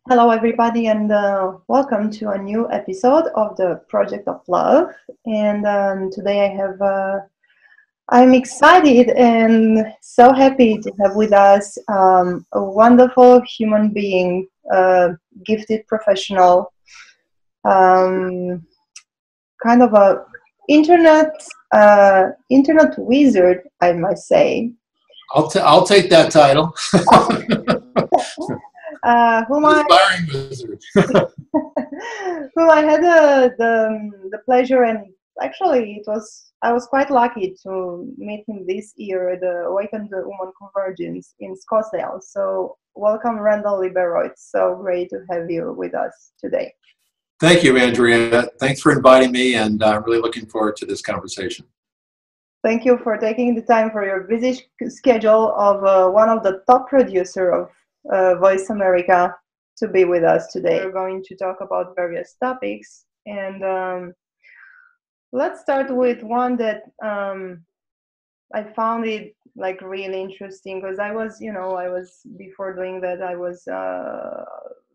Hello, everybody, and welcome to a new episode of the Project of Love. And today I'm excited and so happy to have with us a wonderful human being, gifted professional, um, kind of a internet internet wizard, I must say. I'll take that title. Whom I Aspiring wizard. Well, I had the pleasure, and actually, I was quite lucky to meet him this year at the Awaken the Woman Convergence in Scottsdale. So, welcome, Randall Libero. It's so great to have you with us today. Thank you, Andrea. Thanks for inviting me, and I'm really looking forward to this conversation. Thank you for taking the time for your busy schedule of one of the top producer of Voice America to be with us today. We're going to talk about various topics, and let's start with one that I found it like really interesting because I was before doing that, I was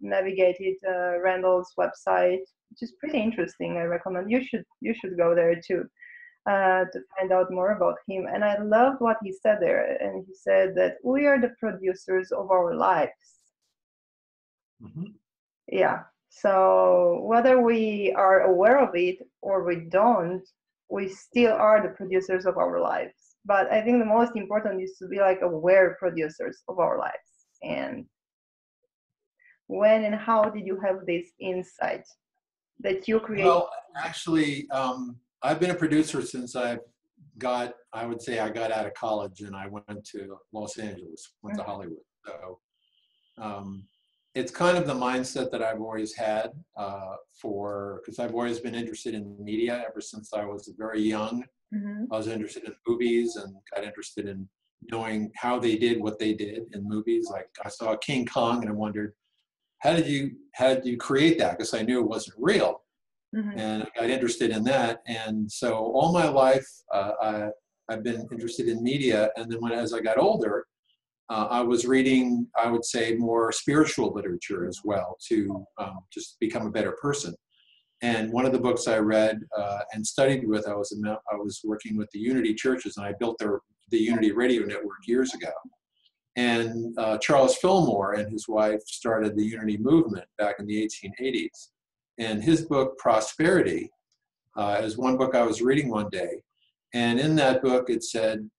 navigated Randall's website, which is pretty interesting. I recommend you should go there too to find out more about him. And I loved what he said there. And he said that we are the producers of our lives. Mm-hmm. Yeah. So whether we are aware of it or we don't, we still are the producers of our lives. But I think the most important is to be like aware producers of our lives. And when and how did you have this insight that you create? Well, actually, I've been a producer since I would say I got out of college and I went to Los Angeles, went to Hollywood. So it's kind of the mindset that I've always had because I've always been interested in media ever since I was very young. Mm-hmm. I was interested in movies and got interested in knowing how they did what they did in movies. Like I saw King Kong and I wondered, how did you create that? Because I knew it wasn't real. Mm-hmm. And I got interested in that. And so all my life, I've been interested in media. And then as I got older, I was reading, I would say, more spiritual literature as well to just become a better person. And one of the books I read and studied with, I was working with the Unity churches, and I built the Unity radio network years ago. And Charles Fillmore and his wife started the Unity movement back in the 1880s. And his book, Prosperity, is one book I was reading one day. And in that book, it said,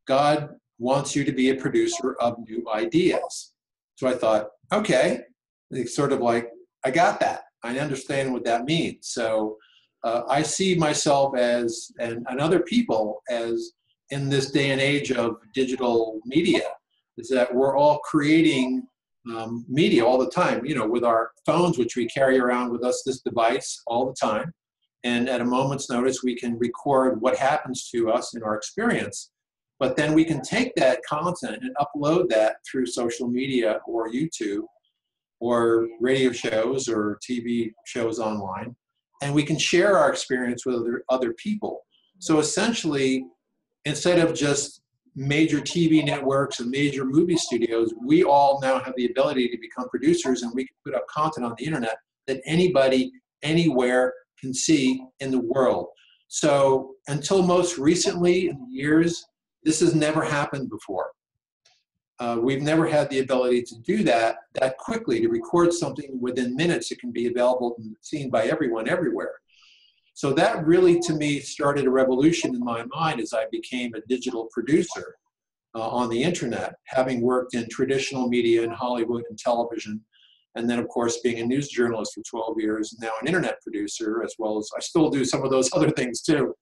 God wants you to be a producer of new ideas. So I thought, okay, it's sort of like, I got that. I understand what that means. So I see myself as, and other people as, in this day and age of digital media, is that we're all creating media all the time, with our phones, which we carry around with us, this device all the time. And at a moment's notice, we can record what happens to us in our experience. But then we can take that content and upload that through social media or YouTube or radio shows or TV shows online. And we can share our experience with other people. So essentially, instead of just major TV networks and major movie studios, we all now have the ability to become producers, and we can put up content on the internet that anybody, anywhere can see in the world. So until most recently in years, this has never happened before. We've never had the ability to do that quickly, to record something within minutes. It can be available and seen by everyone everywhere. So that really, to me, started a revolution in my mind as I became a digital producer on the internet, having worked in traditional media in Hollywood and television, and then, of course, being a news journalist for 12 years, and now an internet producer, as well as I still do some of those other things too.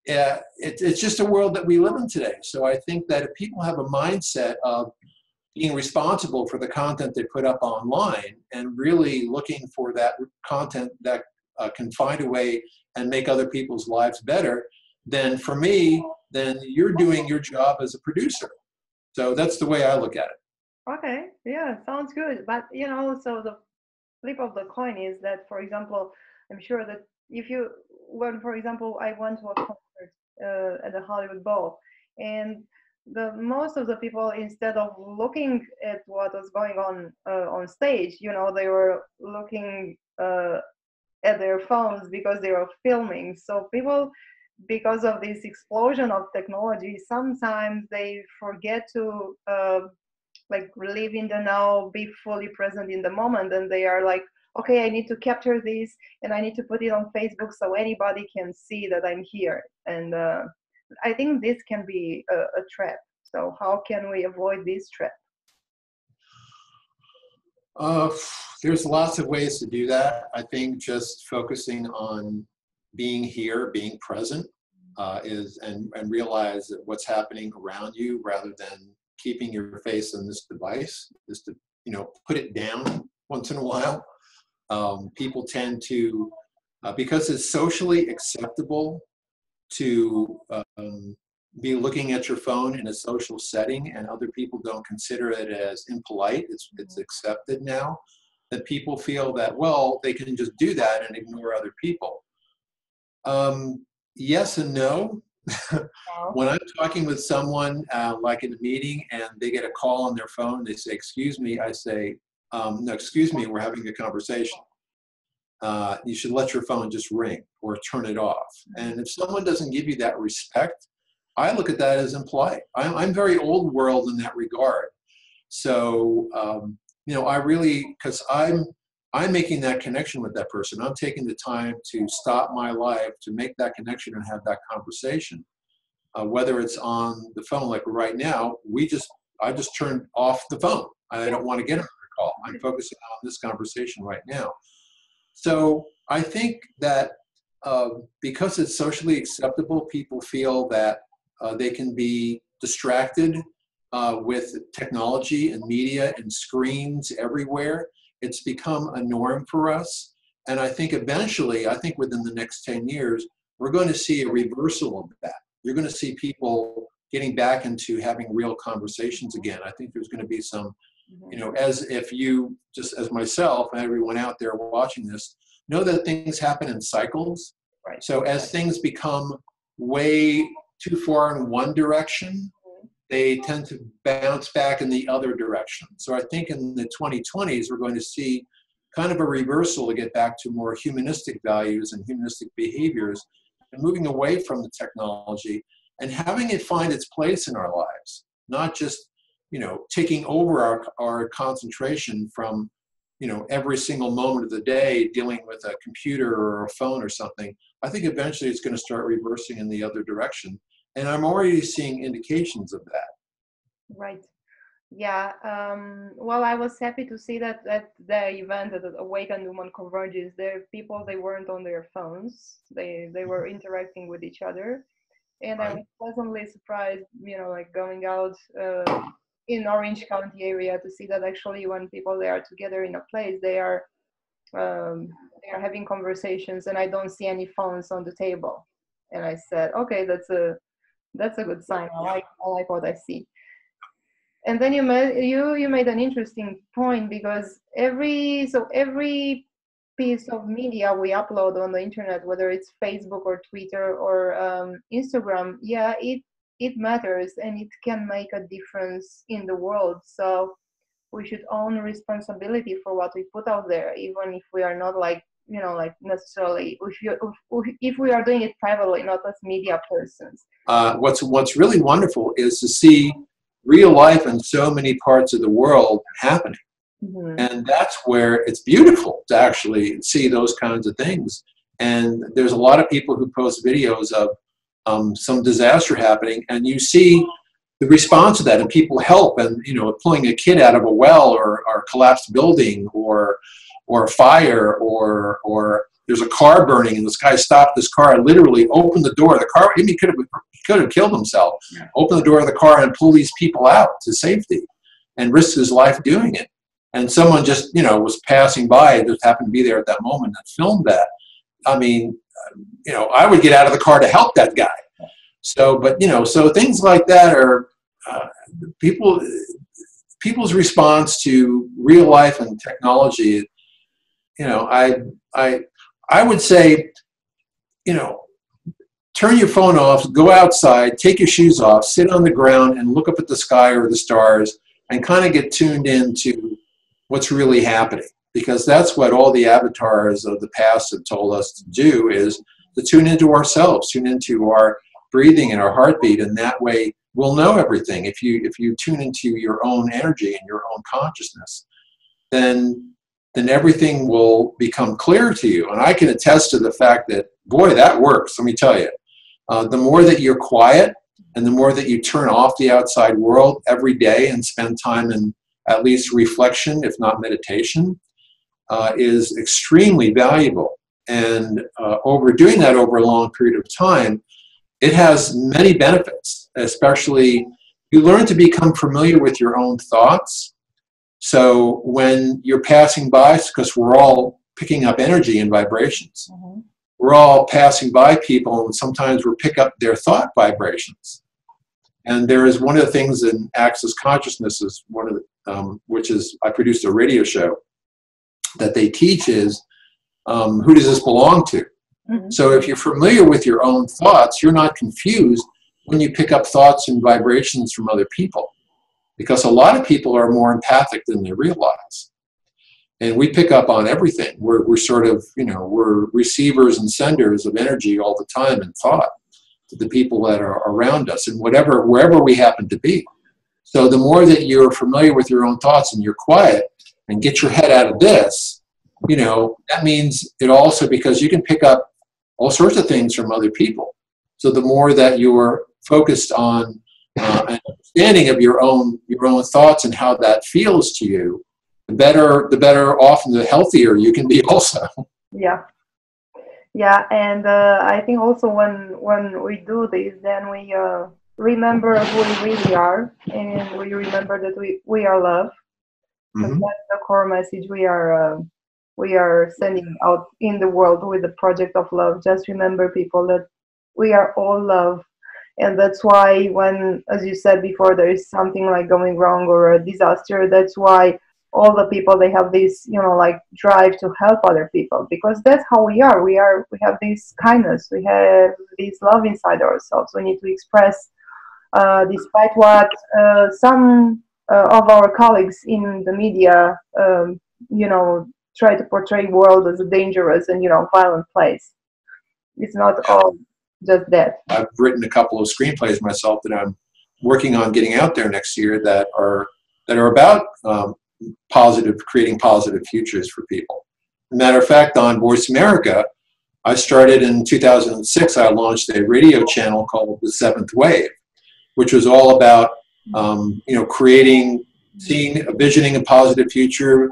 It's just a world that we live in today. So I think that if people have a mindset of being responsible for the content they put up online and really looking for that content that can find a way and make other people's lives better, then for me, then you're doing your job as a producer. So that's the way I look at it. Okay, yeah, sounds good. But so the flip of the coin is that, for example, I'm sure that for example, I went to a concert at the Hollywood Bowl, and the most of the people, instead of looking at what was going on stage, they were looking at their phones because they were filming. So people, because of this explosion of technology, sometimes they forget to like live in the now, be fully present in the moment, and they are like, okay, I need to capture this and I need to put it on Facebook so anybody can see that I'm here. And I think this can be a trap. So how can we avoid this trap? Uh, there's lots of ways to do that. I think just focusing on being here, being present, and realize that what's happening around you, rather than keeping your face on this device, is to put it down once in a while. People tend to, because it's socially acceptable to be looking at your phone in a social setting, and other people don't consider it as impolite. It's accepted now that people feel that, well, they can just do that and ignore other people. Yes and no. When I'm talking with someone, like in a meeting, and they get a call on their phone, they say, excuse me, I say, no, excuse me, we're having a conversation. You should let your phone just ring or turn it off. And if someone doesn't give you that respect, I look at that as impolite. I'm very old world in that regard. So, I really, because I'm making that connection with that person. I'm taking the time to stop my life to make that connection and have that conversation. Whether it's on the phone, like right now, I just turned off the phone. I don't want to get on the call. I'm focusing on this conversation right now. So I think that because it's socially acceptable, people feel that they can be distracted with technology and media and screens everywhere. It's become a norm for us. And I think eventually, within the next 10 years, we're going to see a reversal of that. You're going to see people getting back into having real conversations again. I think there's going to be some, as if you, just as myself and everyone out there watching this, know that things happen in cycles. Right. So as things become way too far in one direction, they tend to bounce back in the other direction. So I think in the 2020s, we're going to see kind of a reversal to get back to more humanistic values and humanistic behaviors, and moving away from the technology and having it find its place in our lives, not just, taking over our concentration from, every single moment of the day dealing with a computer or a phone or something. I think eventually it's going to start reversing in the other direction. And I'm already seeing indications of that. Right. Yeah. Well, I was happy to see that at the event at Awaken Woman Converges, there people, they weren't on their phones. They were interacting with each other. And I was pleasantly surprised, like going out in Orange County area to see that actually when people, they are together in a place, they are having conversations, and I don't see any phones on the table. And I said, okay, that's a good sign. I like what I see. And then you made an interesting point, because every piece of media we upload on the internet, whether it's Facebook or Twitter or Instagram, it matters, and it can make a difference in the world. So we should own responsibility for what we put out there, even if we are not necessarily, if we are doing it privately, not as media persons. What's really wonderful is to see real life in so many parts of the world happening. Mm-hmm. And that's where it's beautiful to actually see those kinds of things. And there's a lot of people who post videos of some disaster happening, and you see the response to that, and people help, and pulling a kid out of a well, or a collapsed building, or a fire, or there's a car burning, and this guy stopped this car and literally opened the door of the car. He could have killed himself. Yeah. Open the door of the car and pull these people out to safety, and risk his life doing it. And someone just, was passing by, just happened to be there at that moment, and filmed that. I mean, I would get out of the car to help that guy. So, but so things like that are people's response to real life and technology. I would say, turn your phone off, go outside, take your shoes off, sit on the ground and look up at the sky or the stars and kind of get tuned into what's really happening. Because that's what all the avatars of the past have told us to do, is to tune into ourselves, tune into our breathing and our heartbeat, and that way we'll know everything. If you tune into your own energy and your own consciousness, then everything will become clear to you. And I can attest to the fact that, boy, that works. Let me tell you, the more that you're quiet and the more that you turn off the outside world every day and spend time in at least reflection, if not meditation, is extremely valuable. And doing that over a long period of time, it has many benefits. Especially, you learn to become familiar with your own thoughts. So when you're passing by, because we're all picking up energy and vibrations, we're all passing by people, and sometimes we'll pick up their thought vibrations. And there is one of the things in Access Consciousness, is one of the, which is, I produced a radio show that they teach, is who does this belong to? So if you're familiar with your own thoughts, you're not confused when you pick up thoughts and vibrations from other people, because a lot of people are more empathic than they realize. And we pick up on everything. We're sort of, we're receivers and senders of energy all the time and thought to the people that are around us and wherever we happen to be. So the more that you're familiar with your own thoughts and you're quiet and get your head out of this, that means it also, because you can pick up all sorts of things from other people. So the more that you're focused on an understanding of your own thoughts and how that feels to you, the better off and the healthier you can be also. Yeah, and I think also when we do this, then we remember who we really are, and we remember that we are love. Because that's the core message we are sending out in the world with the project of love. Just remember, people, that we are all love. And that's why when, as you said before, there is something like going wrong or a disaster, that's why all the people, they have this, drive to help other people, because that's how we are. We have this kindness, we have this love inside ourselves. We need to express, despite what some of our colleagues in the media, try to portray world as a dangerous and, violent place. It's not all just that. I've written a couple of screenplays myself that I'm working on getting out there next year that are about creating positive futures for people. As a matter of fact, on Voice America, I started in 2006, I launched a radio channel called The Seventh Wave, which was all about, visioning a positive future,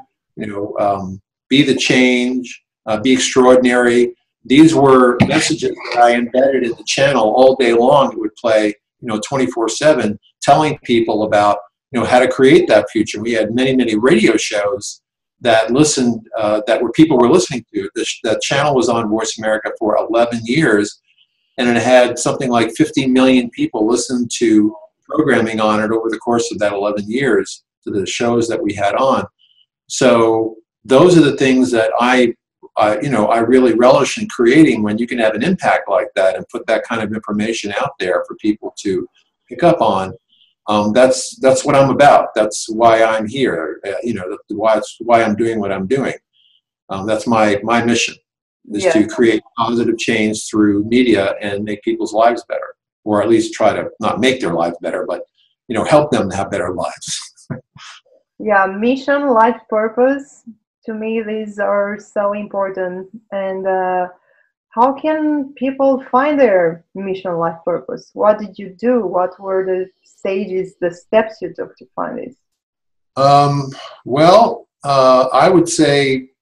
be the change, be extraordinary. These were messages that I embedded in the channel all day long. It would play, 24/7, telling people about, how to create that future. We had many, many radio shows that listened, people were listening to. That channel was on Voice America for 11 years, and it had something like 50 million people listen to programming on it over the course of that 11 years to the shows that we had on. So those are the things that I really relish in creating, when you can have an impact like that and put that kind of information out there for people to pick up on. That's what I'm about. That's why I'm here. Why I'm doing what I'm doing. That's my mission, is to create positive change through media and make people's lives better, or at least try to not make their lives better, but help them to have better lives. Yeah, mission, life purpose. To me, these are so important. And how can people find their mission, life purpose? What did you do? What were the stages, the steps you took to find this? I would say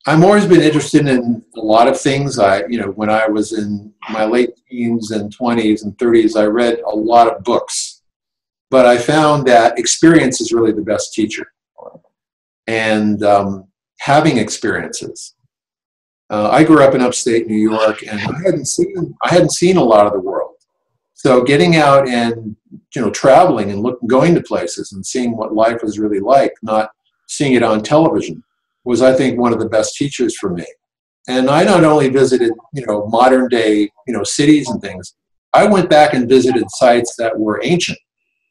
I've always been interested in a lot of things. When I was in my late teens and 20s and 30s, I read a lot of books. But I found that experience is really the best teacher. And having experiences. I grew up in upstate New York, and I hadn't seen a lot of the world. So getting out and traveling and going to places and seeing what life was really like, not seeing it on television, was, I think, one of the best teachers for me. And I not only visited, modern day, cities and things, I went back and visited sites that were ancient.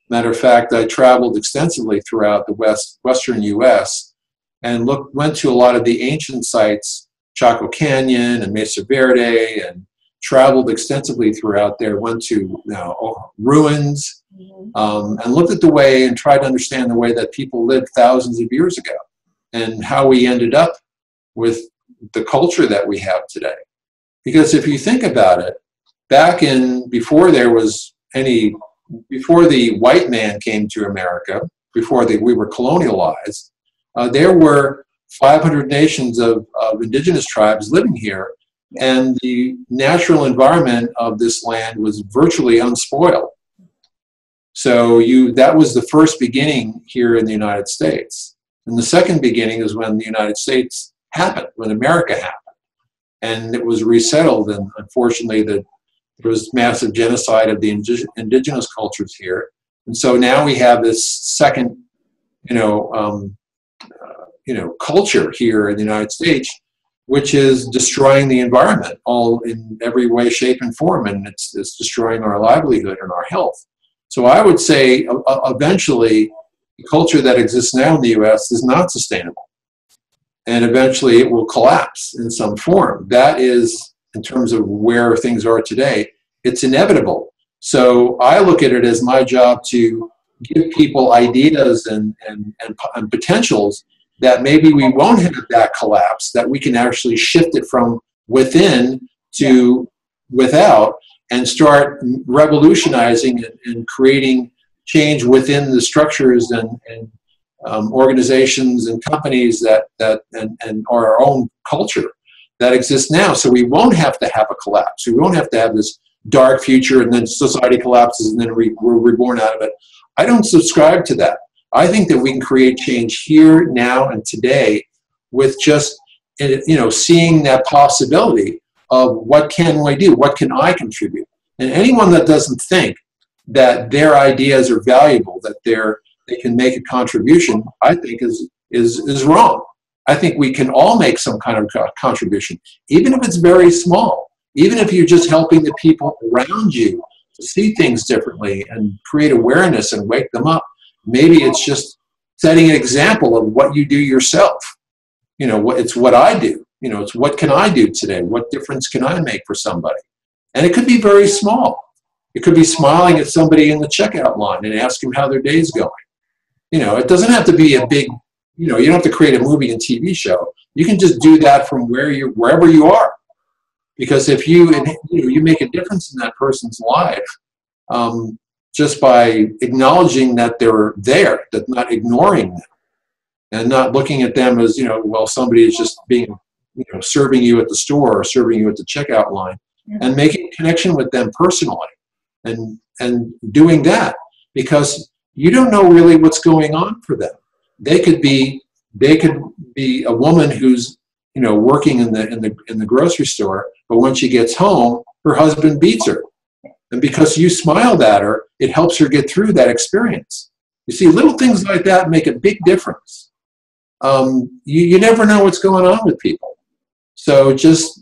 Matter of fact, I traveled extensively throughout the western U.S. and went to a lot of the ancient sites, Chaco Canyon and Mesa Verde, and traveled extensively throughout there, went to ruins, and looked at the way and tried to understand the way that people lived thousands of years ago and how we ended up with the culture that we have today. Because if you think about it, before the white man came to America, before we were colonialized, there were 500 nations of indigenous tribes living here, and the natural environment of this land was virtually unspoiled. So that was the first beginning here in the United States. And the second beginning is when the United States happened, when America happened. And it was resettled, and unfortunately there was massive genocide of the indigenous cultures here. And so now we have this second, culture here in the United States, which is destroying the environment all in every way, shape, and form, and it's destroying our livelihood and our health. So I would say eventually the culture that exists now in the U.S. is not sustainable, and eventually it will collapse in some form. That is, in terms of where things are today, it's inevitable. So I look at it as my job to give people ideas and potentials that maybe we won't have that collapse, that we can actually shift it from within to without, and start revolutionizing and creating change within the structures and organizations and companies and our own culture that exists now. So we won't have to have a collapse. We won't have to have this dark future and then society collapses and then we're reborn out of it. I don't subscribe to that. I think that we can create change here, now, and today with just, seeing that possibility of what can we do? What can I contribute? And anyone that doesn't think that their ideas are valuable, that they can make a contribution, I think is wrong. I think we can all make some kind of contribution, even if it's very small, even if you're just helping the people around you to see things differently and create awareness and wake them up. Maybe it's just setting an example of what you do yourself. It's what I do. It's what can I do today? What difference can I make for somebody? And it could be very small. It could be smiling at somebody in the checkout line and ask them how their day's going. It doesn't have to be a big, you don't have to create a movie and TV show. You can just do that from wherever you are. Because if you make a difference in that person's life, just by acknowledging that they're there, that not ignoring them, and not looking at them as, somebody is just being, serving you at the store or serving you at the checkout line, and making a connection with them personally, and doing that, because you don't know really what's going on for them. They could be a woman who's, working in the grocery store, but when she gets home, her husband beats her. And because you smiled at her, it helps her get through that experience. You see, little things like that make a big difference. You never know what's going on with people. So just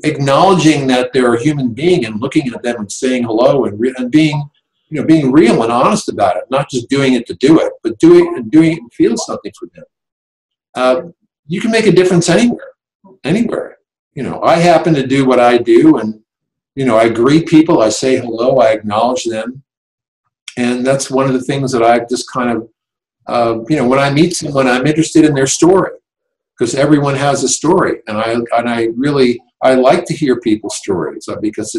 acknowledging that they're a human being and looking at them and saying hello and being real and honest about it, not just doing it to do it, but doing it and feel something for them. You can make a difference anywhere. I happen to do what I do, and I greet people, I say hello, I acknowledge them. And that's one of the things that I've just kind of, when I meet someone, I'm interested in their story, because everyone has a story. And I like to hear people's stories, because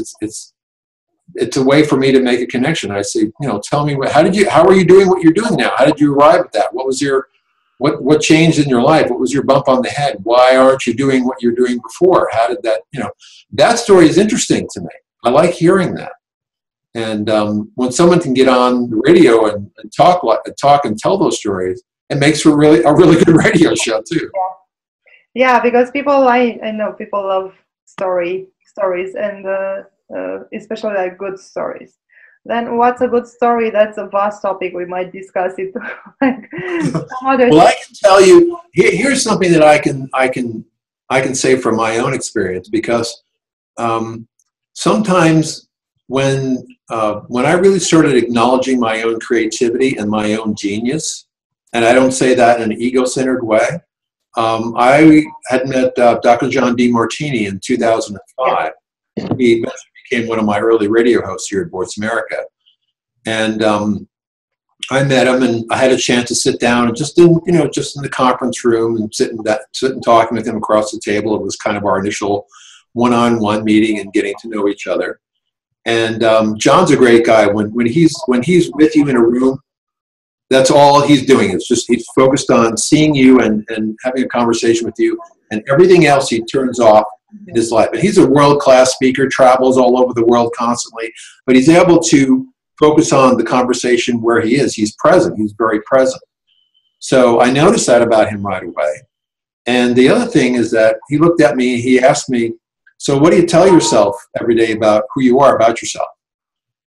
it's a way for me to make a connection. I say, tell me, how are you doing what you're doing now? How did you arrive at that? What changed in your life? What was your bump on the head? Why aren't you doing what you're doing before? How did that, that story is interesting to me. I like hearing that. And when someone can get on the radio and talk and tell those stories, it makes for a really good radio show too. Yeah, because I know people love stories, and especially like good stories. Then what's a good story? That's a vast topic. We might discuss it. Well, I can tell you, here's something that I can I can say from my own experience, because sometimes when I really started acknowledging my own creativity and my own genius, and I don't say that in an ego-centered way, I had met Dr. John DeMartini in 2005. He eventually became one of my early radio hosts here at Voice America. And I met him, and I had a chance to sit down and just in the conference room and sit and talking with him across the table. It was kind of our initial one-on-one meeting and getting to know each other. And John's a great guy. When he's with you in a room, that's all he's doing. It's just he's focused on seeing you and having a conversation with you, and everything else he turns off in his life. And he's a world-class speaker, travels all over the world constantly, but he's able to focus on the conversation where he is. He's present. He's very present. So I noticed that about him right away. And the other thing is that he looked at me, he asked me, so what do you tell yourself every day about who you are, about yourself?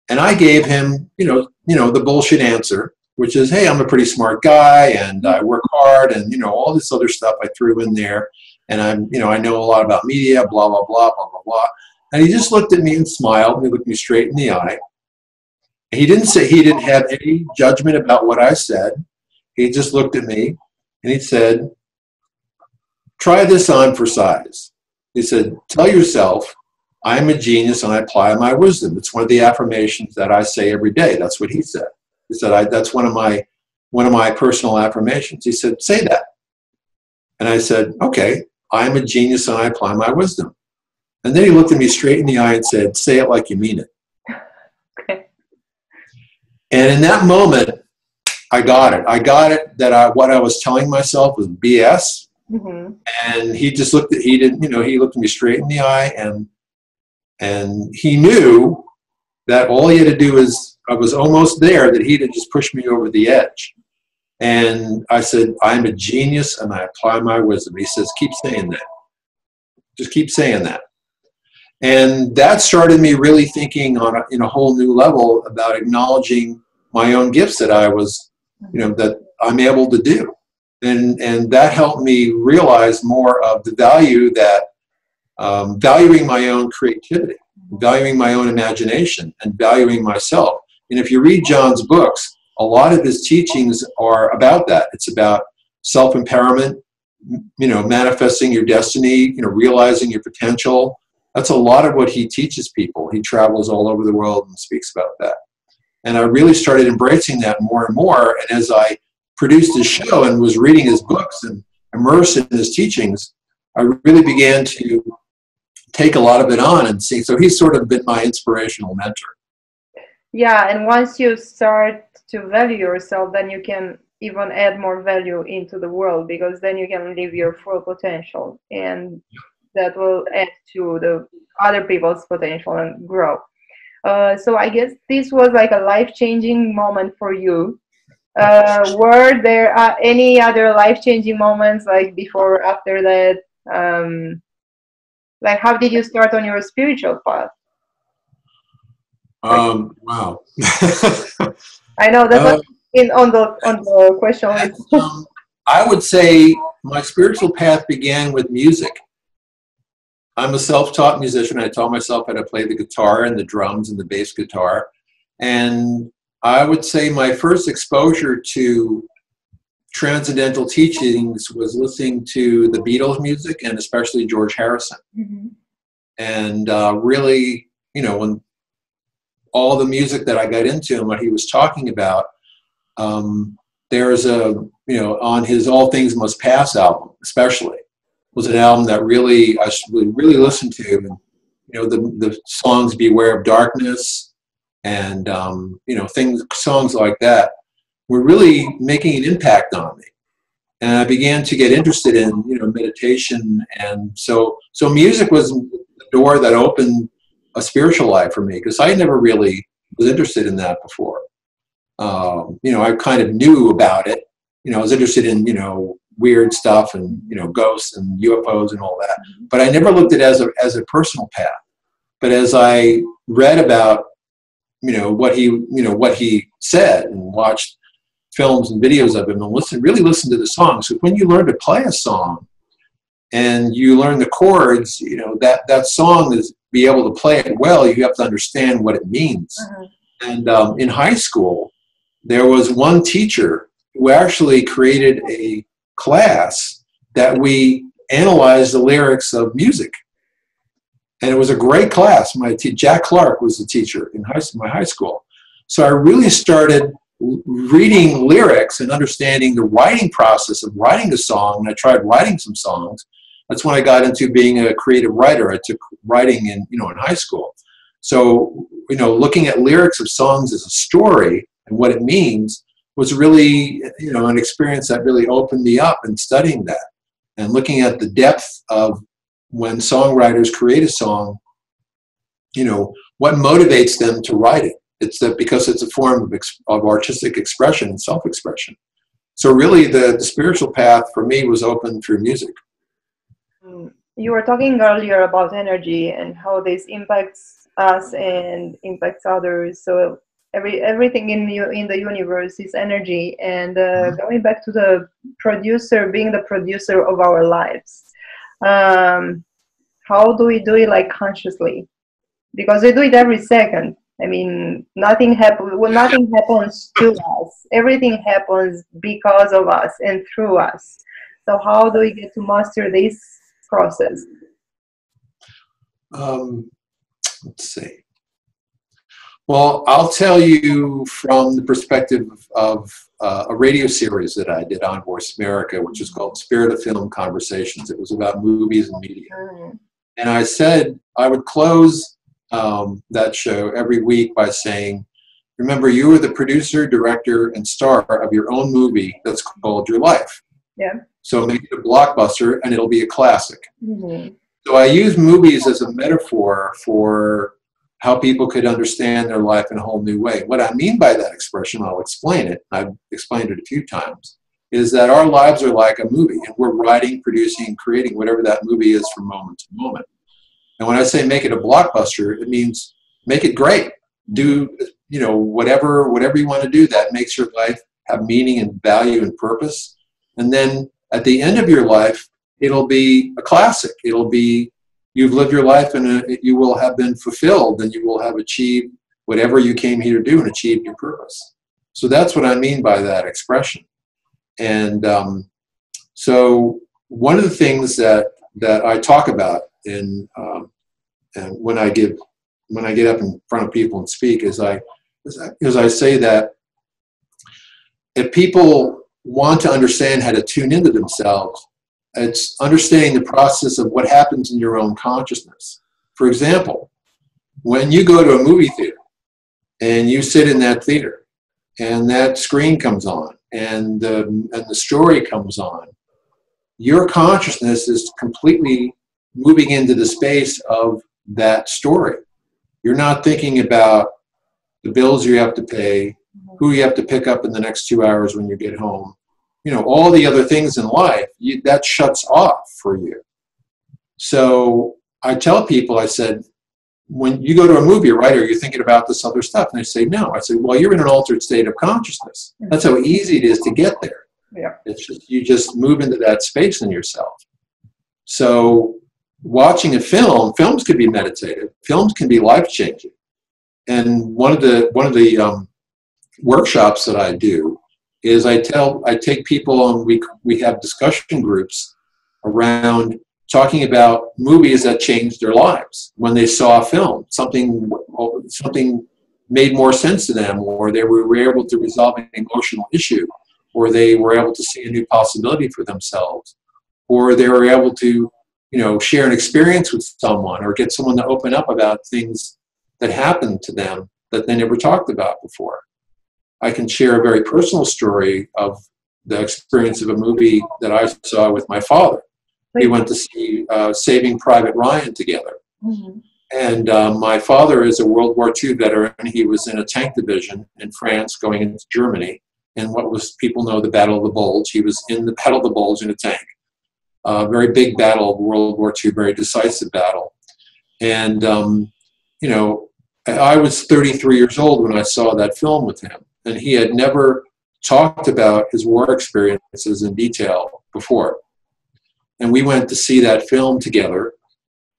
And I gave him, the bullshit answer, which is, hey, I'm a pretty smart guy, and I work hard, and, all this other stuff I threw in there. And I know a lot about media, blah, blah, blah, blah, blah, blah. And he just looked at me and smiled, and he looked me straight in the eye. He didn't have any judgment about what I said. He just looked at me and he said, try this on for size. He said, tell yourself, I'm a genius and I apply my wisdom. It's one of the affirmations that I say every day. That's what he said. He said, that's one of my personal affirmations. He said, say that. And I said, okay, I'm a genius and I apply my wisdom. And then he looked at me straight in the eye and said, say it like you mean it. And in that moment, I got it. I got it that what I was telling myself was BS. Mm-hmm. And he just looked he looked at me straight in the eye, and he knew that all he had to do is, I was almost there, that he had just pushed me over the edge. And I said, I'm a genius and I apply my wisdom. He says, keep saying that. Just keep saying that. And that started me really thinking in a whole new level about acknowledging my own gifts that I was, that I'm able to do. And that helped me realize more of the value that valuing my own creativity, valuing my own imagination, and valuing myself. And if you read John's books, a lot of his teachings are about that. It's about self-empowerment, manifesting your destiny, realizing your potential. That's a lot of what he teaches people. He travels all over the world and speaks about that. And I really started embracing that more and more. And as I produced his show and was reading his books and immersed in his teachings, I really began to take a lot of it on and see. So he's sort of been my inspirational mentor. Yeah, and once you start to value yourself, then you can even add more value into the world, because then you can live your full potential, and that will add to the other people's potential and grow. So I guess this was like a life-changing moment for you. Were there any other life-changing moments, like before or after that? Like, how did you start on your spiritual path? Wow. I know that was on the question list. I would say my spiritual path began with music. I'm a self-taught musician. I taught myself how to play the guitar and the drums and the bass guitar. And I would say my first exposure to transcendental teachings was listening to the Beatles music, and especially George Harrison. Mm-hmm. And really, when all the music that I got into and what he was talking about, there's on his All Things Must Pass album, especially, was an album that really I really listened to. And, the songs Beware of Darkness and, songs like that were really making an impact on me. And I began to get interested in, meditation. And so music was the door that opened a spiritual life for me, because I never really was interested in that before. I kind of knew about it. I was interested in, weird stuff and, ghosts and UFOs and all that. But I never looked at it as a personal path. But as I read about, what he said, and watched films and videos of him and really listened to the songs. So when you learn to play a song and you learn the chords, you know, that song is be able to play it well, you have to understand what it means. And in high school, there was one teacher who actually created a class that we analyzed the lyrics of music. And it was a great class. Jack Clark was the teacher in my high school. So I really started reading lyrics and understanding the writing process of writing a song. And I tried writing some songs. That's when I got into being a creative writer. I took writing in high school. So, looking at lyrics of songs as a story and what it means was really, an experience that really opened me up in studying that and looking at the depth of when songwriters create a song, what motivates them to write it. It's that because it's a form of artistic expression and self-expression. So really the spiritual path for me was open through music. You were talking earlier about energy and how this impacts us and impacts others. So everything in the universe is energy. And going back to the producer, being the producer of our lives, how do we do it like consciously? Because we do it every second. I mean, nothing happens to us. Everything happens because of us and through us. So how do we get to master this process? Let's see. Well, I'll tell you from the perspective of a radio series that I did on Voice America, which is called Spirit of Film Conversations. It was about movies and media. And I said I would close that show every week by saying, remember, you are the producer, director, and star of your own movie that's called your life. Yeah. So make it a blockbuster and it'll be a classic. So I use movies as a metaphor for how people could understand their life in a whole new way. What I mean by that expression, I'll explain it. I've explained it a few times, is that our lives are like a movie and we're writing, producing, creating whatever that movie is from moment to moment. And when I say make it a blockbuster, it means make it great. Do, whatever you want to do that makes your life have meaning and value and purpose. And then at the end of your life, it'll be a classic. It'll be, you've lived your life and you will have been fulfilled and you will have achieved whatever you came here to do and achieved your purpose. So that's what I mean by that expression. And so one of the things that I talk about and when I get up in front of people and speak is I say that if people want to understand how to tune into themselves, it's understanding the process of what happens in your own consciousness. For example, when you go to a movie theater and you sit in that theater and that screen comes on and the story comes on, your consciousness is completely moving into the space of that story. You're not thinking about the bills you have to pay, who you have to pick up in the next 2 hours when you get home. All the other things in life, that shuts off for you. So I tell people, I said, when you go to a movie, right, are you thinking about this other stuff? And they say, no. I said, well, you're in an altered state of consciousness. That's how easy it is to get there. Yeah. It's just, you just move into that space in yourself. So watching a films can be meditative. Films can be life-changing. And one of the workshops that I do is I take people and we have discussion groups around talking about movies that changed their lives when they saw a film. Something made more sense to them, or they were able to resolve an emotional issue, or they were able to see a new possibility for themselves, or they were able to share an experience with someone or get someone to open up about things that happened to them that they never talked about before. I can share a very personal story of the experience of a movie that I saw with my father. We went to see Saving Private Ryan together. And my father is a World War II veteran. He was in a tank division in France going into Germany. And people know the Battle of the Bulge. He was in the Battle of the Bulge in a tank. Very big battle of World War II, very decisive battle. And, I was 33 years old when I saw that film with him. And he had never talked about his war experiences in detail before. and we went to see that film together.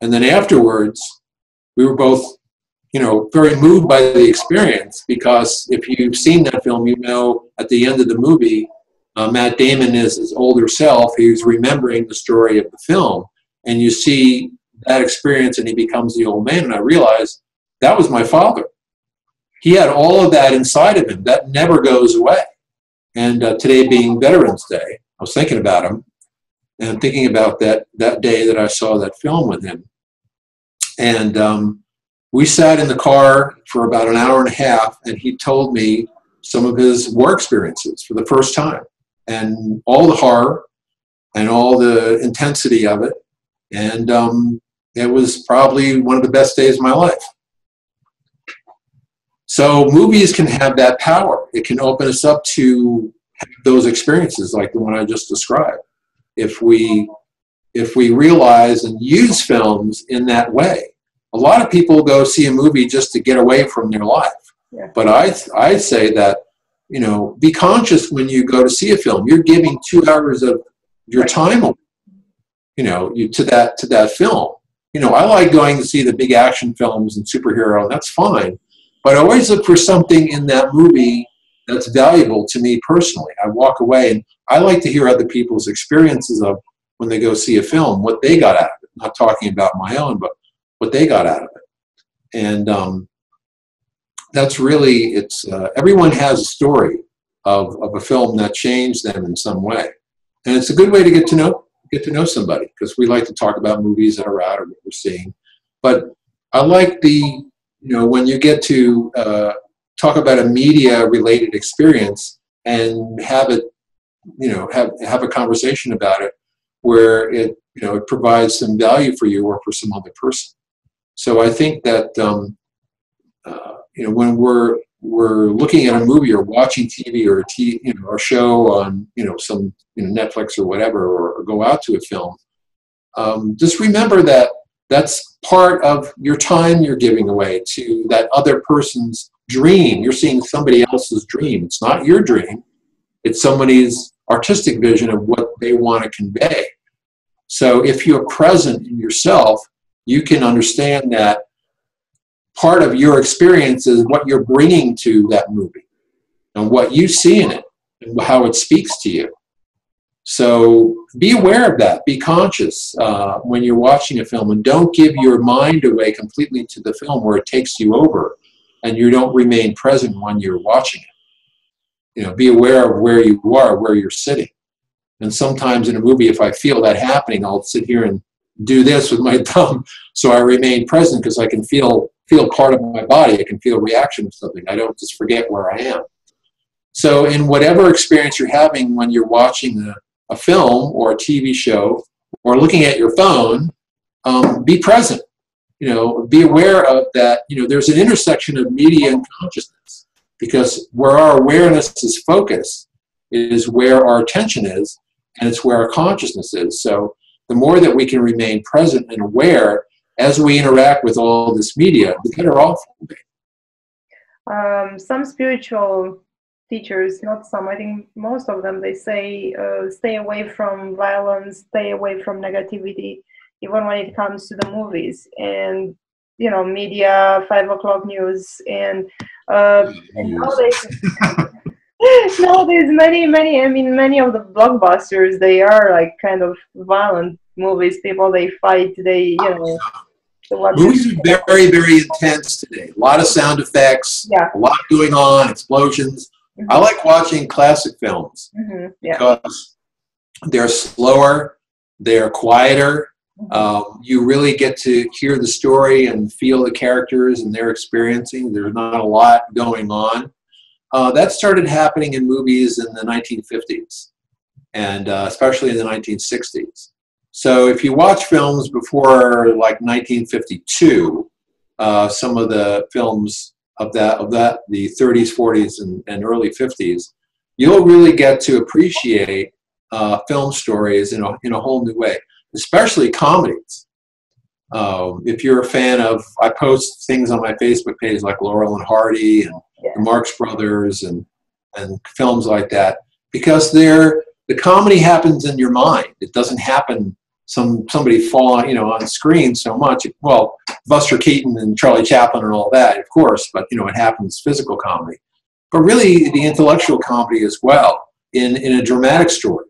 And then afterwards, we were both, you know, very moved by the experience, because if you've seen that film, you know, at the end of the movie, Matt Damon is his older self. He's remembering the story of the film, and you see that experience, and he becomes the old man. And I realized that was my father. He had all of that inside of him. That never goes away. And today being Veterans Day, I was thinking about him and thinking about that day that I saw that film with him. And we sat in the car for about an hour and a half, and he told me some of his war experiences for the first time, and all the horror and all the intensity of it. And it was probably one of the best days of my life. So movies can have that power. It can open us up to those experiences like the one I just described. If we realize and use films in that way. A lot of people go see a movie just to get away from their life. Yeah. But I say that, you know, be conscious when you go to see a film. You're giving 2 hours of your time away, you know, to that film. You know, I like going to see the big action films and superhero, and that's fine. But I always look for something in that movie that's valuable to me personally. I walk away, and I like to hear other people's experiences of when they go see a film, what they got out of it. I'm not talking about my own, but what they got out of it. And that's really, it's everyone has a story of a film that changed them in some way. And it's a good way to get to know somebody, because we like to talk about movies that are out or what we're seeing. But I like when you get to talk about a media-related experience and have it, have a conversation about it where it provides some value for you or for some other person. So I think that when we're looking at a movie or watching TV or a show on some Netflix or whatever, or go out to a film, just remember that that's part of your time you're giving away to that other person's dream. You're seeing somebody else's dream. It's not your dream. It's somebody's artistic vision of what they want to convey. So if you're present in yourself, you can understand that part of your experience is what you're bringing to that movie and what you see in it and how it speaks to you. So be aware of that. Be conscious when you're watching a film, and don't give your mind away completely to the film where it takes you over and you don't remain present when you're watching it. Be aware of where you are, where you're sitting. And sometimes in a movie, if I feel that happening, I'll sit here and do this with my thumb so I remain present, because I can feel part of my body. I can feel a reaction to something. I don't just forget where I am. So in whatever experience you're having when you're watching a film or a TV show or looking at your phone, be present. Be aware of that. There's an intersection of media and consciousness, because where our awareness is focused is where our attention is, and it's where our consciousness is. So the more that we can remain present and aware as we interact with all this media, the better off we'll be. Some spiritual teachers, not some, I think most of them, they say stay away from violence, stay away from negativity, even when it comes to the movies and media, 5 o'clock news, and nowadays many of the blockbusters, they are like kind of violent movies. People, they fight, movies are very, very intense today. A lot of sound effects, a lot going on, explosions. Mm-hmm. I like watching classic films because they're slower, they're quieter. Mm-hmm. You really get to hear the story and feel the characters and their experiencing. There's not a lot going on. That started happening in movies in the 1950s, and especially in the 1960s. So if you watch films before like 1952, some of the films of that the 30s, 40s, and early 50s, you'll really get to appreciate film stories in a whole new way, especially comedies. If you're a fan of, I post things on my Facebook page like Laurel and Hardy and the Marx Brothers and films like that, because the comedy happens in your mind. It doesn't happen somebody fall on, on screen so much. Well, Buster Keaton and Charlie Chaplin and all that, of course, but it happens physical comedy. But really the intellectual comedy as well in a dramatic story.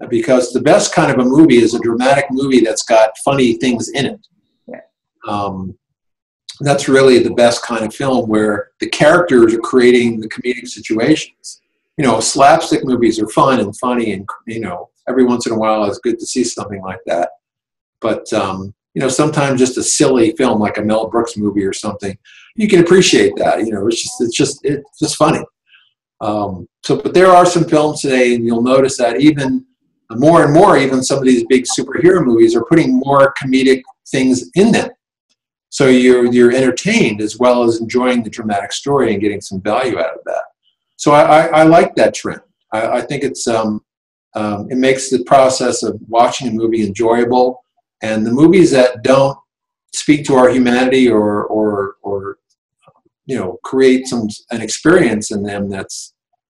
Because the best kind of a movie is a dramatic movie that's got funny things in it. That's really the best kind of film, where the characters are creating the comedic situations. Slapstick movies are fun and funny, and every once in a while it's good to see something like that. But sometimes just a silly film like a Mel Brooks movie or something, you can appreciate that. It's just funny. But there are some films today, and you'll notice that even more and more, even some of these big superhero movies are putting more comedic things in them. So you're entertained as well as enjoying the dramatic story and getting some value out of that. So I like that trend. I think it's it makes the process of watching a movie enjoyable, and the movies that don't speak to our humanity or create an experience in them that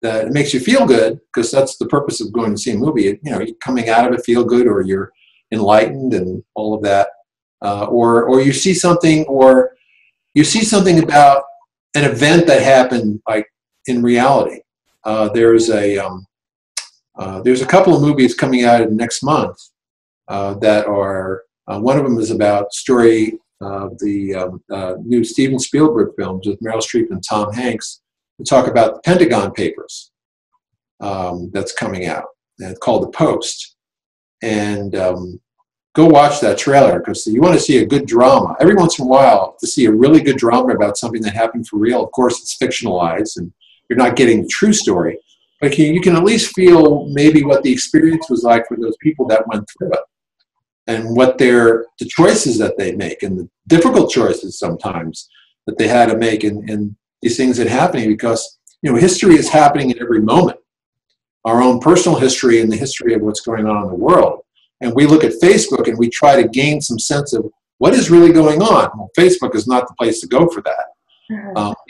it makes you feel good, because that's the purpose of going to see a movie. You're coming out of it feel good, or you're enlightened and all of that, or you see something, about an event that happened like in reality. There's a couple of movies coming out next month that are one of them is about story of the new Steven Spielberg films with Meryl Streep and Tom Hanks. We talk about the Pentagon Papers that's coming out. And it's called The Post. And go watch that trailer, because you want to see a good drama. Every once in a while, to see a really good drama about something that happened for real. Of course, it's fictionalized, and you're not getting the true story. But you can at least feel maybe what the experience was like for those people that went through it, and what the choices that they make, and the difficult choices sometimes that they had to make, and these things that are happening, because history is happening in every moment. Our own personal history and the history of what's going on in the world. And we look at Facebook and we try to gain some sense of what is really going on. Well, Facebook is not the place to go for that.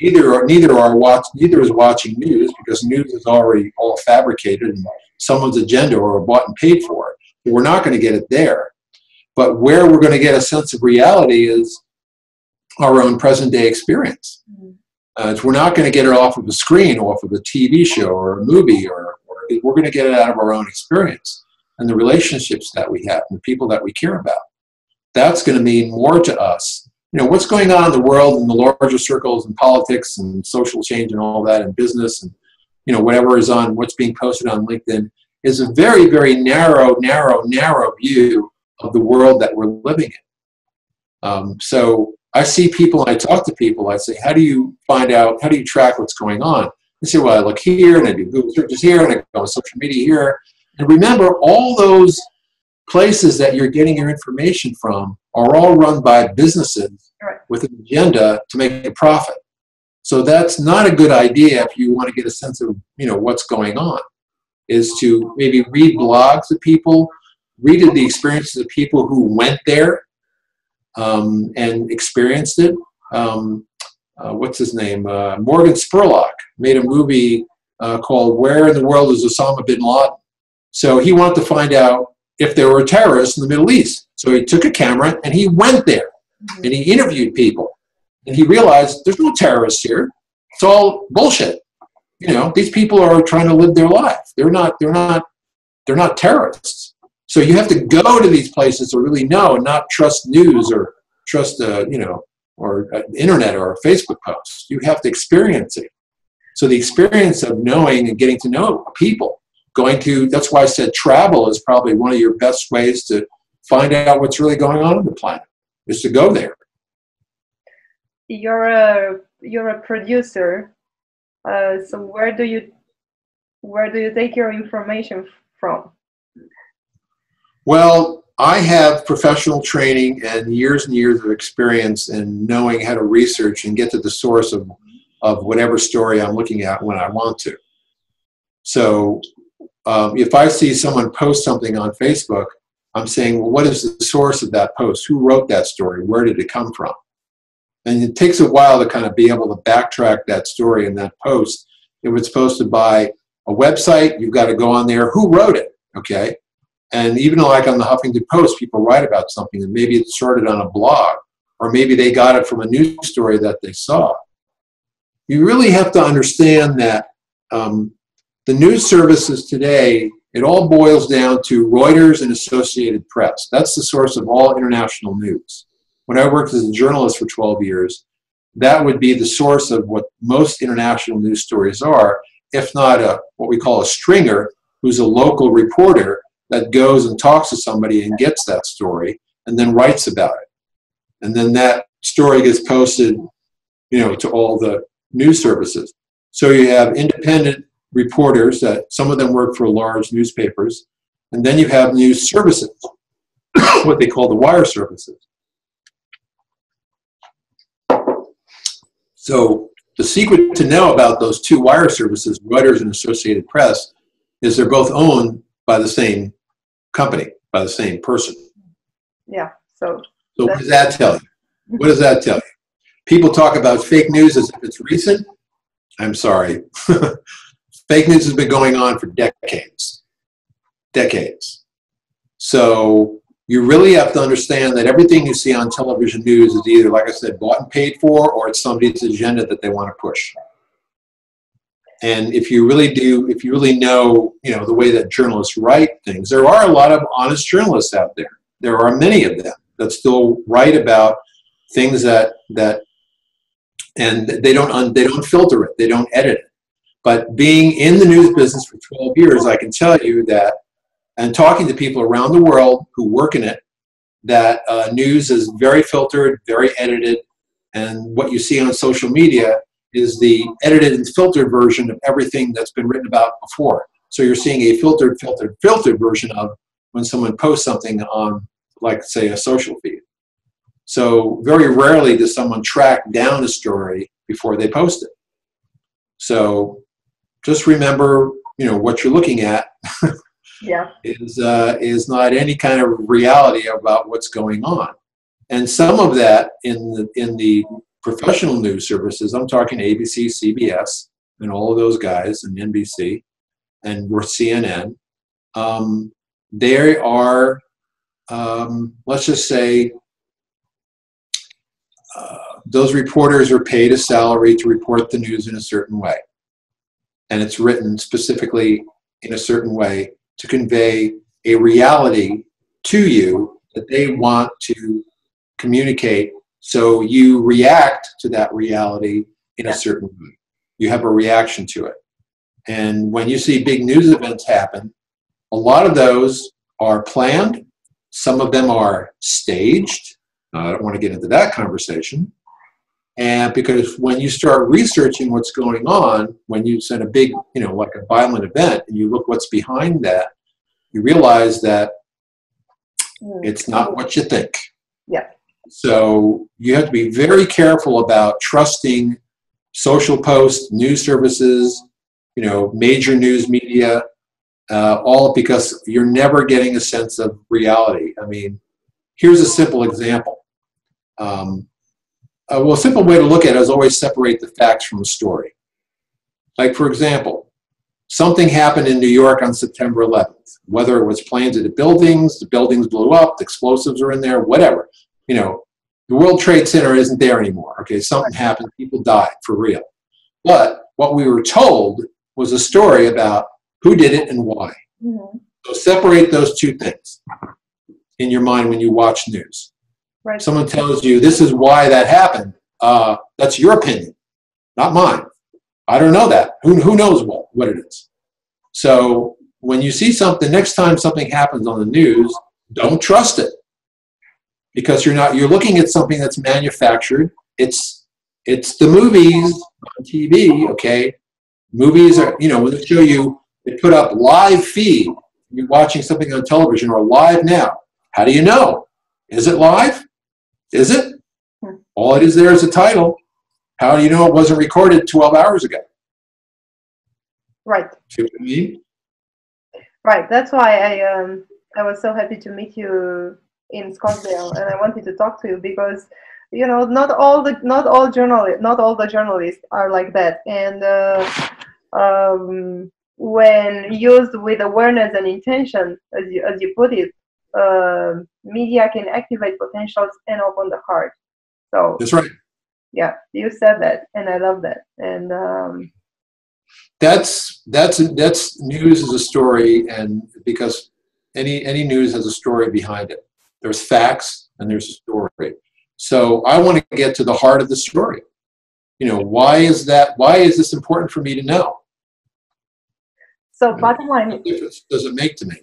Neither is watching news, because news is already all fabricated and someone's agenda or bought and paid for. But we're not going to get it there. But where we're going to get a sense of reality is our own present day experience. We're not going to get it off of a screen, off of a TV show or a movie, or we're going to get it out of our own experience and the relationships that we have and the people that we care about. That's going to mean more to us. What's going on in the world in the larger circles and politics and social change and all that, and business and, whatever is on what's being posted on LinkedIn is a very, very narrow view of the world that we're living in. So I see people and I talk to people. I say, how do you track what's going on? They say, well, I look here and I do Google searches here and I go on social media here. And remember, all those places that you're getting your information from are all run by businesses with an agenda to make a profit. So that's not a good idea if you want to get a sense of, what's going on, is to maybe read blogs of people, read the experiences of people who went there and experienced it. What's his name? Morgan Spurlock made a movie called Where in the World is Osama bin Laden? So he wanted to find out if there were terrorists in the Middle East. So he took a camera and he went there and he interviewed people. And he realized there's no terrorists here. It's all bullshit. These people are trying to live their life. They're not terrorists. So you have to go to these places to really know, and not trust news or trust or internet or a Facebook post. You have to experience it. So the experience of knowing and getting to know people, that's why I said travel is probably one of your best ways to find out what's really going on the planet, is to go there. You're a producer, so where do you take your information from? Well, I have professional training and years of experience in knowing how to research and get to the source of whatever story I'm looking at when I want to. So if I see someone post something on Facebook, I'm saying, well, what is the source of that post? Who wrote that story? Where did it come from? And it takes a while to kind of be able to backtrack that story and that post. If it's posted by a website, you've got to go on there. Who wrote it? Okay. And even like on the Huffington Post, people write about something, and maybe it started on a blog, or maybe they got it from a news story that they saw. You really have to understand that the news services today, it all boils down to Reuters and Associated Press. That's the source of all international news. When I worked as a journalist for 12 years, that would be the source of what most international news stories are, if not what we call a stringer, who's a local reporter that goes and talks to somebody and gets that story and then writes about it. And then that story gets posted, to all the news services. So you have independent reporters that some of them work for large newspapers, and then you have news services, what they call the wire services. So the secret to know about those two wire services, Reuters and Associated Press, is they're both owned by the same company, by the same person. Yeah. So what does that tell you? What does that tell you? People talk about fake news as if it's recent. I'm sorry. Fake news has been going on for decades. Decades. So you really have to understand that everything you see on television news is either, like I said, bought and paid for, or it's somebody's agenda that they want to push. And if you really know, the way that journalists write things, there are a lot of honest journalists out there. There are many of them that still write about things and they don't filter it, they don't edit it. But being in the news business for 12 years, I can tell you that, and talking to people around the world who work in it, that news is very filtered, very edited, and what you see on social media is the edited and filtered version of everything that's been written about before. So you're seeing a filtered version of when someone posts something on, like, say, a social feed. So very rarely does someone track down a story before they post it. So just remember, what you're looking at is not any kind of reality about what's going on. And some of that in the professional news services, I'm talking ABC, CBS, and all of those guys, and NBC, and CNN, they are, let's just say, those reporters are paid a salary to report the news in a certain way. And it's written specifically in a certain way to convey a reality to you that they want to communicate. So you react to that reality in a certain way. You have a reaction to it. And when you see big news events happen, a lot of those are planned. Some of them are staged. I don't want to get into that conversation. And because when you start researching what's going on, when you send a big, like a violent event, and you look what's behind that, you realize that it's not what you think. Yeah. So you have to be very careful about trusting social posts, news services, major news media, all because you're never getting a sense of reality. I mean, here's a simple example. A simple way to look at it is always separate the facts from the story. Like, for example, something happened in New York on September 11th, whether it was planes at the buildings blew up, the explosives are in there, whatever. The World Trade Center isn't there anymore. Okay, something happened, people died, for real. But what we were told was a story about who did it and why. Mm-hmm. So separate those two things in your mind when you watch news. Right. Someone tells you this is why that happened. That's your opinion, not mine. I don't know that. Who knows what it is? So when you see something, next time something happens on the news, don't trust it, because you're looking at something that's manufactured. It's the movies on TV. Okay, movies are when they show you, they put up live feed. You're watching something on television or live now. How do you know? Is it live? Is it? All it is there is a title. How do you know it wasn't recorded 12 hours ago? Right. See what I mean? Right. That's why I was so happy to meet you in Scottsdale, and I wanted to talk to you because not all the journalists are like that, and when used with awareness and intention, as you put it, media can activate potentials and open the heart. So That's right. yeah, you said that, and I love that. And that's news is a story, and because any news has a story behind it. There's facts and there's a story. So I want to get to the heart of the story. You know, why is this important for me to know? So bottom line, what difference does it make to me?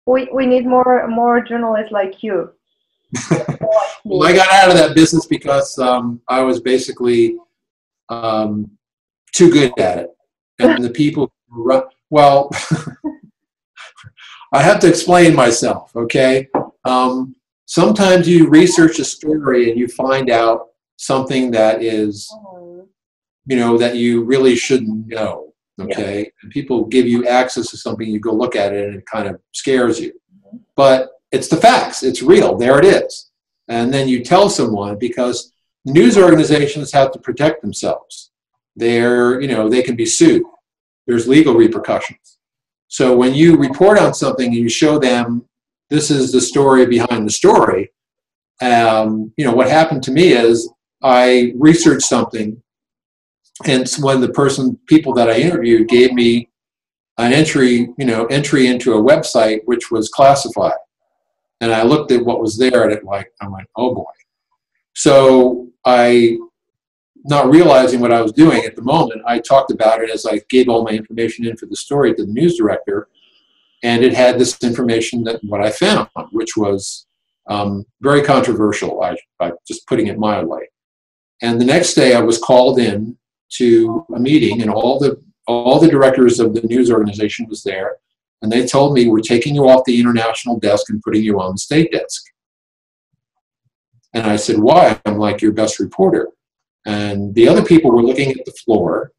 We need more journalists like you. Well, I got out of that business because I was basically too good at it, and the people well, I have to explain myself. Okay, sometimes you research a story and you find out something that is, you know, that you really shouldn't know. Okay, yeah. And people give you access to something, you go look at it, and it kind of scares you. But it's the facts. It's real. There it is. And then you tell someone, because news organizations have to protect themselves. They're, you know, they can be sued. There's legal repercussions. So when you report on something and you show them this is the story behind the story, you know, what happened to me is I researched something, and when the people that I interviewed gave me an entry into a website which was classified. And I looked at what was there, and I went, oh boy. So not realizing what I was doing at the moment, I talked about it as I gave all my information in for the story to the news director, and it had this information that what I found, which was very controversial, by just putting it mildly. And the next day I was called in to a meeting, and all the directors of the news organization was there. And they told me, we're taking you off the international desk and putting you on the state desk. And I said, why? I'm like your best reporter. And the other people were looking at the floor.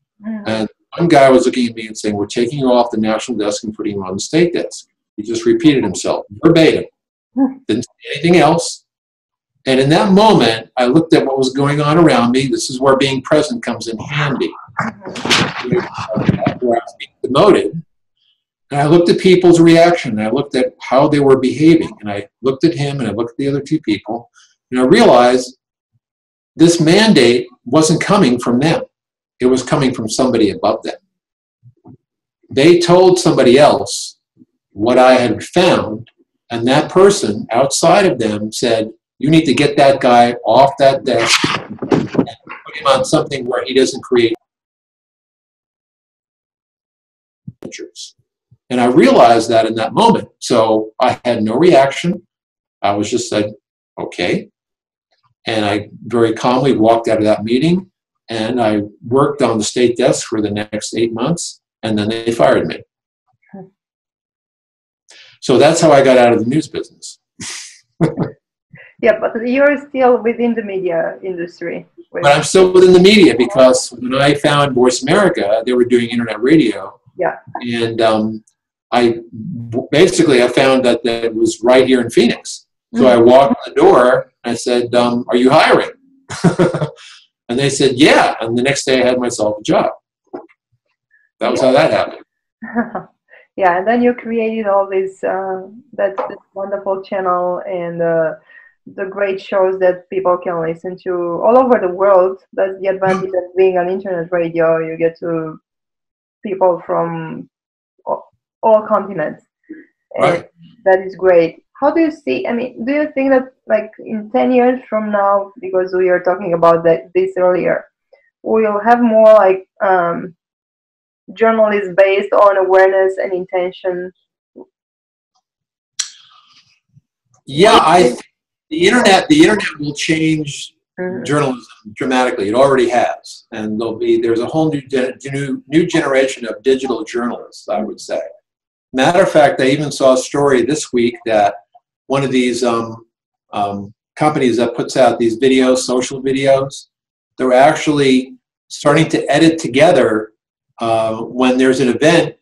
And one guy was looking at me and saying, we're taking you off the national desk and putting you on the state desk. He just repeated himself, verbatim. Didn't say anything else. And in that moment, I looked at what was going on around me. This is where being present comes in handy. Where I was being demoted. And I looked at people's reaction, and I looked at how they were behaving, and I looked at him, and I looked at the other two people, and I realized this mandate wasn't coming from them. It was coming from somebody above them. They told somebody else what I had found, and that person outside of them said, you need to get that guy off that desk and put him on something where he doesn't create pictures. And I realized that in that moment. So I had no reaction. I was just said, okay. And I very calmly walked out of that meeting, and I worked on the state desk for the next 8 months, and then they fired me. So that's how I got out of the news business. Yeah, but you're still within the media industry. But I'm still within the media, because when I found Voice America, they were doing internet radio. Yeah. And I found that it was right here in Phoenix. So I walked in the door, and I said, are you hiring? And they said, yeah. And the next day I had myself a job. That was how that happened. Yeah, and then you created all this wonderful channel and the great shows that people can listen to all over the world. That's the advantage of being on internet radio. You get to people from all continents. Right. That is great. How do you see, I mean, do you think that like in 10 years from now, because we were talking about this earlier, we'll have more like journalism based on awareness and intention? Yeah, the internet will change journalism dramatically. It already has, and there's a whole new generation of digital journalists, I would say. Matter of fact, I even saw a story this week that one of these companies that puts out these videos, social videos, they're actually starting to edit together. When there's an event,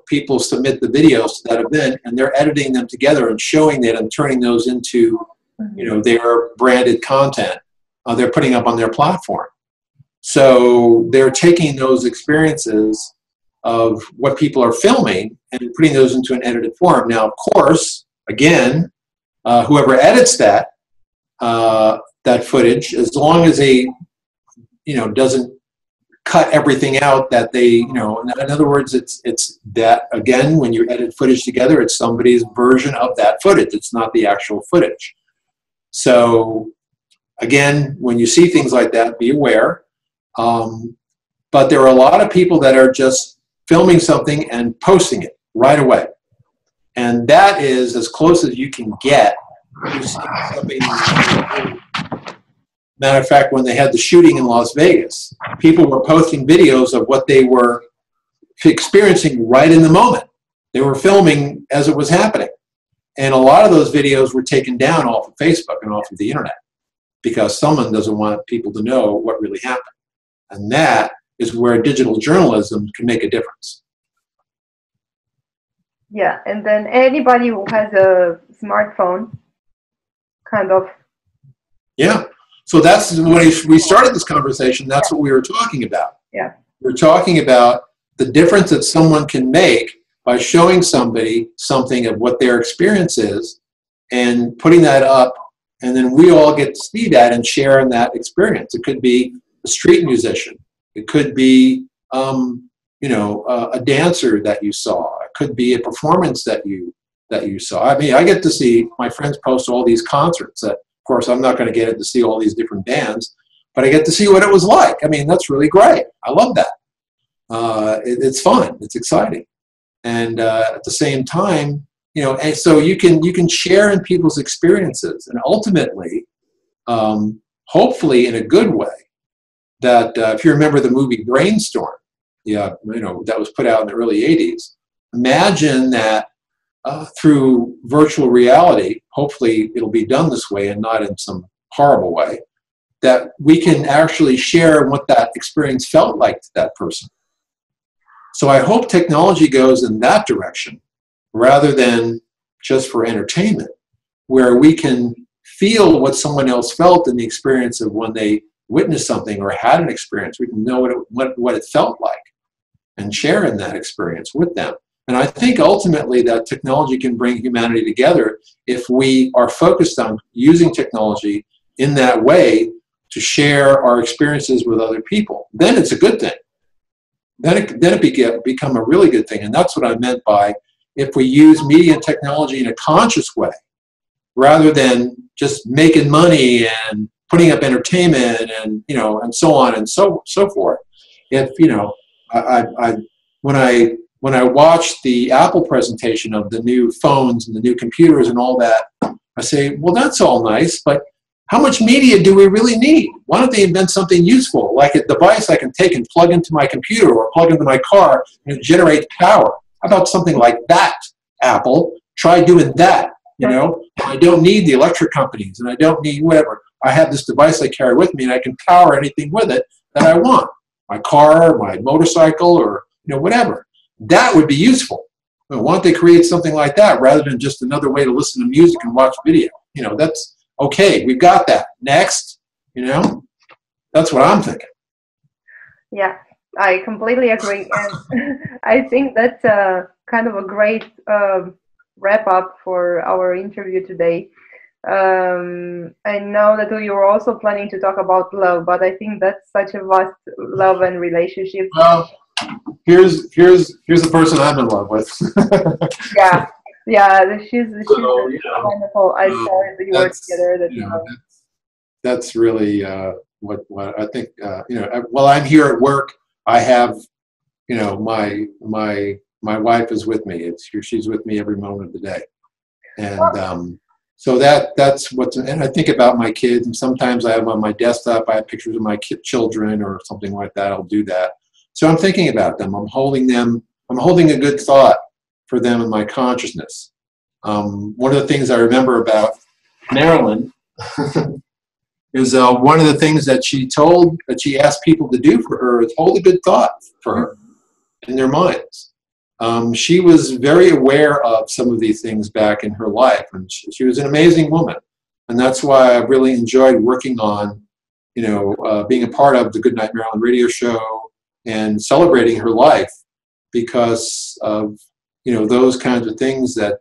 people submit the videos to that event, and they're editing them together and showing that and turning those into, their branded content. They're putting up on their platform. So they're taking those experiences of what people are filming and putting those into an edited form. Now, of course, again, whoever edits that footage, as long as they, doesn't cut everything out that they, in other words, it's that, again, when you edit footage together, it's somebody's version of that footage. It's not the actual footage. So, again, when you see things like that, be aware. But there are a lot of people that are just filming something and posting it right away. And that is as close as you can get to seeing something. Matter of fact, when they had the shooting in Las Vegas, people were posting videos of what they were experiencing right in the moment. They were filming as it was happening. And a lot of those videos were taken down off of Facebook and off of the internet because someone doesn't want people to know what really happened. And that is where digital journalism can make a difference. Yeah, and then anybody who has a smartphone, kind of. Yeah, so that's when we started this conversation, that's what we were talking about. Yeah. We're talking about the difference that someone can make by showing somebody something of what their experience is and putting that up, and then we all get to see that and share in that experience. It could be a street musician. It could be, a dancer that you saw. It could be a performance that you saw. I mean, I get to see my friends post all these concerts that, of course, I'm not going to get to see all these different bands, but I get to see what it was like. I mean, that's really great. I love that. It's fun. It's exciting. And at the same time, and so you can share in people's experiences, and ultimately, hopefully in a good way, that if you remember the movie Brainstorm, that was put out in the early 80s, imagine that through virtual reality, hopefully it'll be done this way and not in some horrible way, that we can actually share what that experience felt like to that person. So I hope technology goes in that direction rather than just for entertainment, where we can feel what someone else felt in the experience of when they witnessed something or had an experience. We can know what it felt like and share in that experience with them. And I think ultimately that technology can bring humanity together if we are focused on using technology in that way to share our experiences with other people. Then it's a good thing. Then it become a really good thing. And that's what I meant by if we use media and technology in a conscious way, rather than just making money and putting up entertainment and and so on and so forth. If when I watched the Apple presentation of the new phones and the new computers and all that, I say, well, that's all nice, but how much media do we really need? Why don't they invent something useful, like a device I can take and plug into my computer or plug into my car and it generates power? How about something like that, Apple? Try doing that, I don't need the electric companies and I don't need whatever. I have this device I carry with me and I can power anything with it that I want. My car, my motorcycle, or whatever. That would be useful. Why don't they create something like that rather than just another way to listen to music and watch video? That's okay. We've got that. Next, that's what I'm thinking. Yeah, I completely agree. And I think that's kind of a great wrap up for our interview today. I know that you were also planning to talk about love, but I think that's such a vast love and relationship. Well, here's the person I'm in love with. yeah, she's wonderful. I saw that you were together. That's really what I think. While I'm here at work, I have my wife is with me. She's with me every moment of the day, and so that's what's. And I think about my kids, and sometimes I have on my desktop, I have pictures of my children or something like that. I'll do that. So I'm thinking about them. I'm holding a good thought for them in my consciousness. One of the things I remember about Marilyn is one of the things that she asked people to do for her is hold a good thought for her in their minds. She was very aware of some of these things back in her life, and she was an amazing woman. And that's why I really enjoyed working on, being a part of the Goodnight Marilyn radio show and celebrating her life, because of those kinds of things that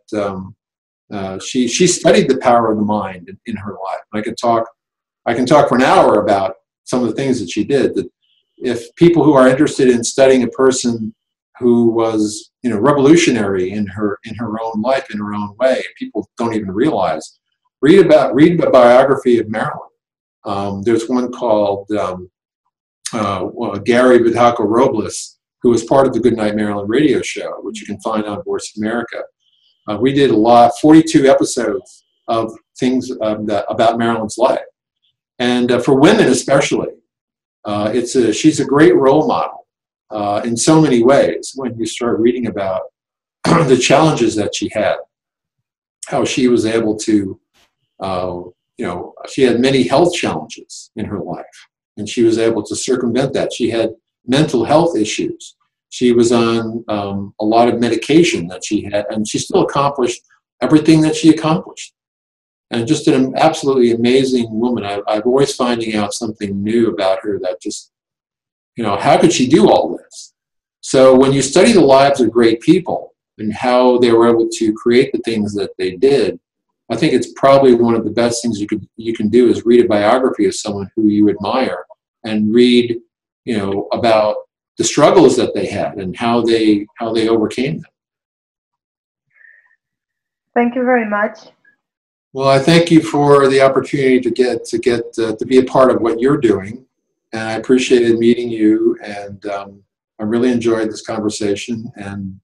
she studied the power of the mind in her life. I can talk for an hour about some of the things that she did. That if people who are interested in studying a person who was revolutionary in her own life, in her own way, people don't even realize, read the biography of Marilyn. There's one called Gary Vidalco Robles, who was part of the Goodnight Marilyn radio show, which you can find on Voice America. We did 42 episodes of things about Marilyn's life. And for women especially, she's a great role model in so many ways when you start reading about the challenges that she had, how she was able to, she had many health challenges in her life, and she was able to circumvent that. She had mental health issues. She was on a lot of medication that she had, and she still accomplished everything that she accomplished. And just an absolutely amazing woman. I'm always finding out something new about her that just, how could she do all this? So when you study the lives of great people and how they were able to create the things that they did, I think it's probably one of the best things you can do is read a biography of someone who you admire and read, about the struggles that they had and how they overcame them. Thank you very much. Well, I thank you for the opportunity to be a part of what you're doing, and I appreciated meeting you, and I really enjoyed this conversation, and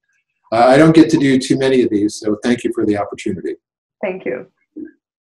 I don't get to do too many of these, so thank you for the opportunity. Thank you.